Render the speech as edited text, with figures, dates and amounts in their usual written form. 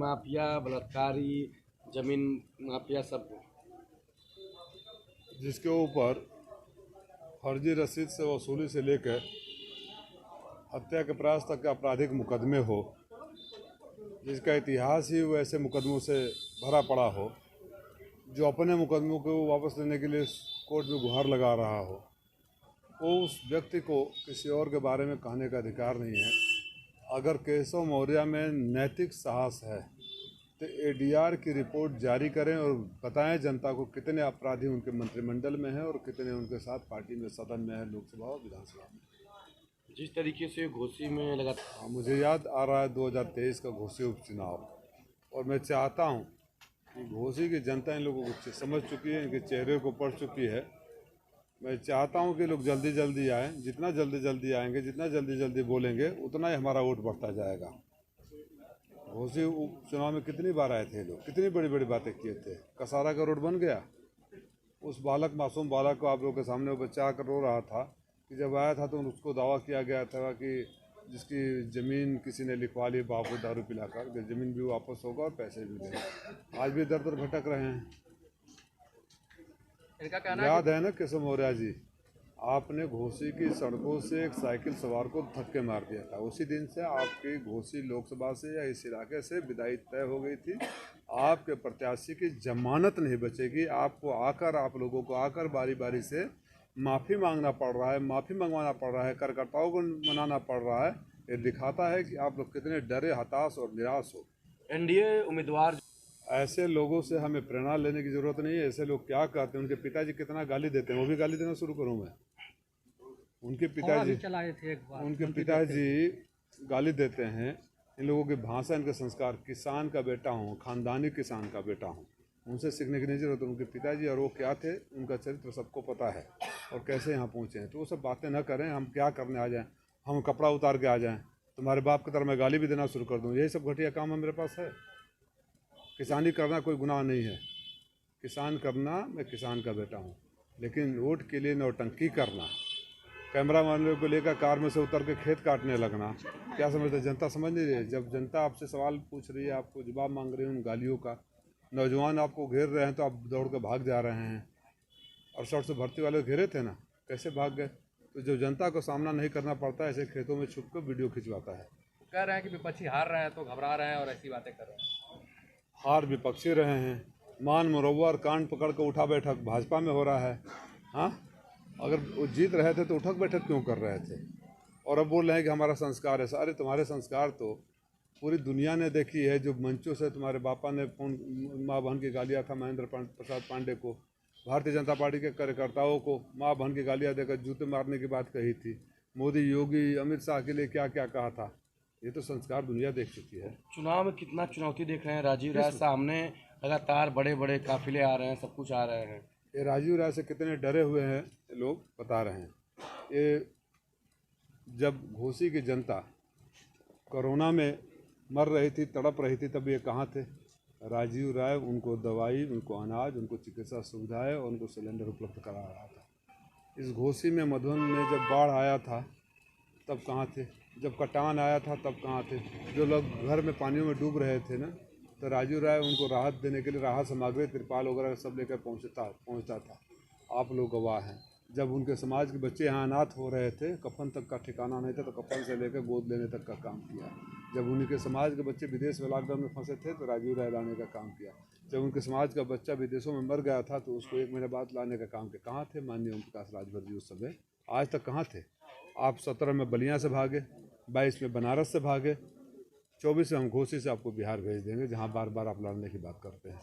Mafia, बलात्कारी, जमीन mafia सब। जिसके ऊपर फर्जी रसीद से वसूली से लेकर हत्या के प्रयास तक के आपराधिक मुकदमे हो, जिसका इतिहास ही वैसे मुकदमों से भरा पड़ा हो, जो अपने मुकदमों को वापस लेने के लिए कोर्ट में गुहार लगा रहा हो, वो उस व्यक्ति को किसी और के बारे में कहने का अधिकार नहीं है। अगर केशव मौर्य में नैतिक साहस है तो एडीआर की रिपोर्ट जारी करें और बताएं जनता को कितने अपराधी उनके मंत्रिमंडल में हैं और कितने उनके साथ पार्टी में, सदन में है, लोकसभा और विधानसभा में। जिस तरीके से घोसी में लगा, मुझे याद आ रहा है 2023 का घोसी उपचुनाव, और मैं चाहता हूं कि घोसी की जनता इन लोगों को समझ चुकी है, इनके चेहरे को पढ़ चुकी है। मैं चाहता हूं कि लोग जल्दी जल्दी आएँ, जितना जल्दी आएंगे, जितना जल्दी बोलेंगे, उतना ही हमारा वोट बढ़ता जाएगा। घोसी उपचुनाव में कितनी बार आए थे लोग, कितनी बड़ी बड़ी बातें किए थे। कसारा का रोड बन गया, उस बालक, मासूम बालक को आप लोगों के सामने वो बच्चा आकर रो रहा था कि जब आया था तो उसको दावा किया गया था कि जिसकी ज़मीन किसी ने लिखवा ली बाप को दारू पिलाकर, ज़मीन भी वापस होगा और पैसे भी देगा। आज भी दर दर भटक रहे हैं। इनका कहना याद है ना केशव मौर्य जी, आपने घोसी की सड़कों से एक साइकिल सवार को धक्के मार दिया था। उसी दिन से आपकी घोसी लोकसभा से या इस इलाके से विदाई तय हो गई थी। आपके प्रत्याशी की जमानत नहीं बचेगी। आपको आकर, आप लोगों को आकर बारी बारी से माफ़ी मांगना पड़ रहा है, माफ़ी मंगवाना पड़ रहा है, कार्यकर्ताओं को मनाना पड़ रहा है। ये दिखाता है कि आप लोग कितने डरे, हताश और निराश हो। एनडीए उम्मीदवार, ऐसे लोगों से हमें प्रेरणा लेने की ज़रूरत नहीं है। ऐसे लोग क्या कहते हैं, उनके पिताजी कितना गाली देते हैं, वो भी गाली देना शुरू करूँ मैं? उनके पिताजी गाली देते हैं। इन लोगों की भाषा, इनके संस्कार, किसान का बेटा हूँ, खानदानी किसान का बेटा हूँ, उनसे सीखने की नहीं जरूरत। उनके पिताजी और वो क्या थे, उनका चरित्र सबको पता है और कैसे यहाँ पहुँचे हैं। तो वो सब बातें न करें। हम क्या करने आ जाएं, हम कपड़ा उतार के आ जाएं, तुम्हारे बाप की तरह मैं गाली भी देना शुरू कर दूँ, यही सब घटिया काम मेरे पास है। किसानी करना कोई गुनाह नहीं है, किसान करना, मैं किसान का बेटा हूँ, लेकिन वोट के लिए नौटंकी करना, कैमरा मैन को लेकर कार में से उतर के खेत काटने लगना, क्या समझते? जनता समझ नहीं रही है। जब जनता आपसे सवाल पूछ रही है, आपको जवाब मांग रही है उन गालियों का, नौजवान आपको घेर रहे हैं तो आप दौड़ के भाग जा रहे हैं। और शॉर्ट से भर्ती वाले घेरे थे ना, कैसे भाग गए? तो जो जनता को सामना नहीं करना पड़ता है, ऐसे खेतों में छुप कर वीडियो खिंचवाता है। कह रहे हैं कि विपक्षी हार रहे हैं तो घबरा रहे हैं और ऐसी बातें कर रहे हैं। हार विपक्षी रहे हैं, मान मुरव्वर कांड पकड़ कर उठा बैठक भाजपा में हो रहा है। हाँ, अगर वो जीत रहे थे तो उठक बैठक क्यों कर रहे थे? और अब बोल रहे हैं कि हमारा संस्कार है। अरे तुम्हारे संस्कार तो पूरी दुनिया ने देखी है। जो मंचों से तुम्हारे बापा ने फोन माँ बहन की गालियाँ था, महेंद्र प्रसाद पांडे को, भारतीय जनता पार्टी के कार्यकर्ताओं को माँ बहन की गालियाँ देकर जूते मारने की बात कही थी, मोदी, योगी, अमित शाह के लिए क्या क्या कहा था, ये तो संस्कार दुनिया देख चुकी है। चुनाव में कितना चुनौती देख रहे हैं राजीव राय सामने, लगातार बड़े बड़े काफिले आ रहे हैं, सब कुछ आ रहे हैं। ये राजीव राय से कितने डरे हुए हैं लोग बता रहे हैं। ये जब घोसी की जनता कोरोना में मर रही थी, तड़प रही थी, तब ये कहाँ थे? राजीव राय उनको दवाई, उनको अनाज, उनको चिकित्सा सुविधाएं और उनको सिलेंडर उपलब्ध करा रहा था। इस घोसी में, मधुबन में जब बाढ़ आया था तब कहाँ थे? जब कटान आया था तब कहाँ थे? जो लोग घर में पानियों में डूब रहे थे ना, तो राजीव राय उनको राहत देने के लिए राहत सामग्री, तिरपाल वगैरह सब लेकर पहुँचता था। आप लोग गवाह हैं। जब उनके समाज के बच्चे यहाँ अनाथ हो रहे थे, कफन तक का ठिकाना नहीं था, तो कफन से लेकर गोद लेने तक का काम किया। जब उनके समाज के बच्चे विदेश में लॉकडाउन में फंसे थे तो राजीव राय लाने का काम किया। जब उनके समाज का बच्चा विदेशों में मर गया था तो उसको 1 महीने बाद लाने का काम किया। कहाँ थे माननीय ओम प्रकाश राजभर जी उस समय? आज तक कहाँ थे? आप 17 में बलिया से भागे, 22 में बनारस से भागे, 24 में हम घोसी से आपको बिहार भेज देंगे, जहाँ बार बार आप लड़ने की बात करते हैं।